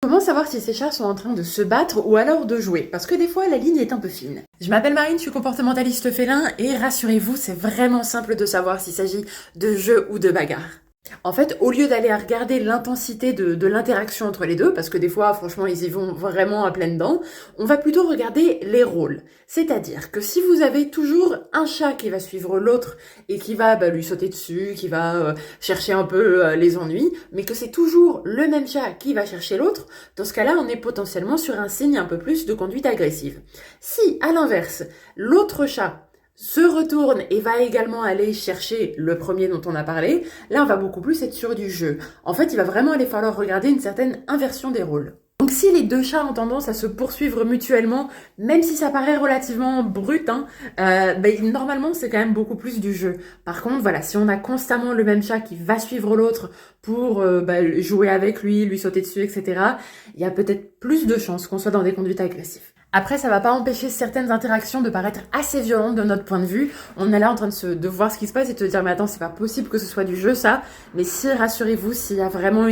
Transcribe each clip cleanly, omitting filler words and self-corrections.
Comment savoir si ces chats sont en train de se battre ou alors de jouer? Parce que des fois, la ligne est un peu fine. Je m'appelle Marine, je suis comportementaliste félin et rassurez-vous, c'est vraiment simple de savoir s'il s'agit de jeu ou de bagarre. En fait, au lieu d'aller à regarder l'intensité de l'interaction entre les deux, parce que des fois, franchement, ils y vont vraiment à pleines dents, on va plutôt regarder les rôles. C'est-à-dire que si vous avez toujours un chat qui va suivre l'autre et qui va lui sauter dessus, qui va chercher un peu les ennuis, mais que c'est toujours le même chat qui va chercher l'autre, dans ce cas-là, on est potentiellement sur un signe un peu plus de conduite agressive. Si, à l'inverse, l'autre chat se retourne et va également aller chercher le premier dont on a parlé, là on va beaucoup plus être sur du jeu. En fait, il va vraiment aller falloir regarder une certaine inversion des rôles. Donc si les deux chats ont tendance à se poursuivre mutuellement, même si ça paraît relativement brut, normalement c'est quand même beaucoup plus du jeu. Par contre, voilà, si on a constamment le même chat qui va suivre l'autre pour jouer avec lui, lui sauter dessus, etc., il y a peut-être plus de chances qu'on soit dans des conduites agressives. Après, ça va pas empêcher certaines interactions de paraître assez violentes de notre point de vue. On est là en train de voir ce qui se passe et de se dire, mais attends, c'est pas possible que ce soit du jeu, ça. Mais si, rassurez-vous, s'il y a vraiment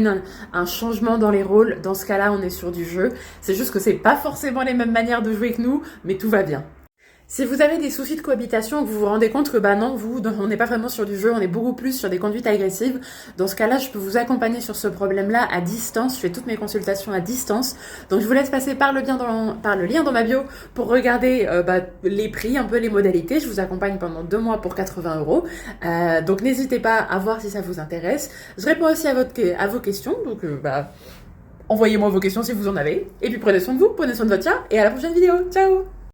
un changement dans les rôles, dans ce cas-là, on est sur du jeu. C'est juste que c'est pas forcément les mêmes manières de jouer que nous, mais tout va bien. Si vous avez des soucis de cohabitation, que vous vous rendez compte que non, on n'est pas vraiment sur du jeu, on est beaucoup plus sur des conduites agressives, dans ce cas-là, je peux vous accompagner sur ce problème-là à distance. Je fais toutes mes consultations à distance. Donc, je vous laisse passer par le lien dans ma bio pour regarder les prix, un peu les modalités. Je vous accompagne pendant 2 mois pour 80 €. Donc, n'hésitez pas à voir si ça vous intéresse. Je réponds aussi à vos questions. Donc, envoyez-moi vos questions si vous en avez. Et puis, prenez soin de vous, prenez soin de votre chat et à la prochaine vidéo. Ciao!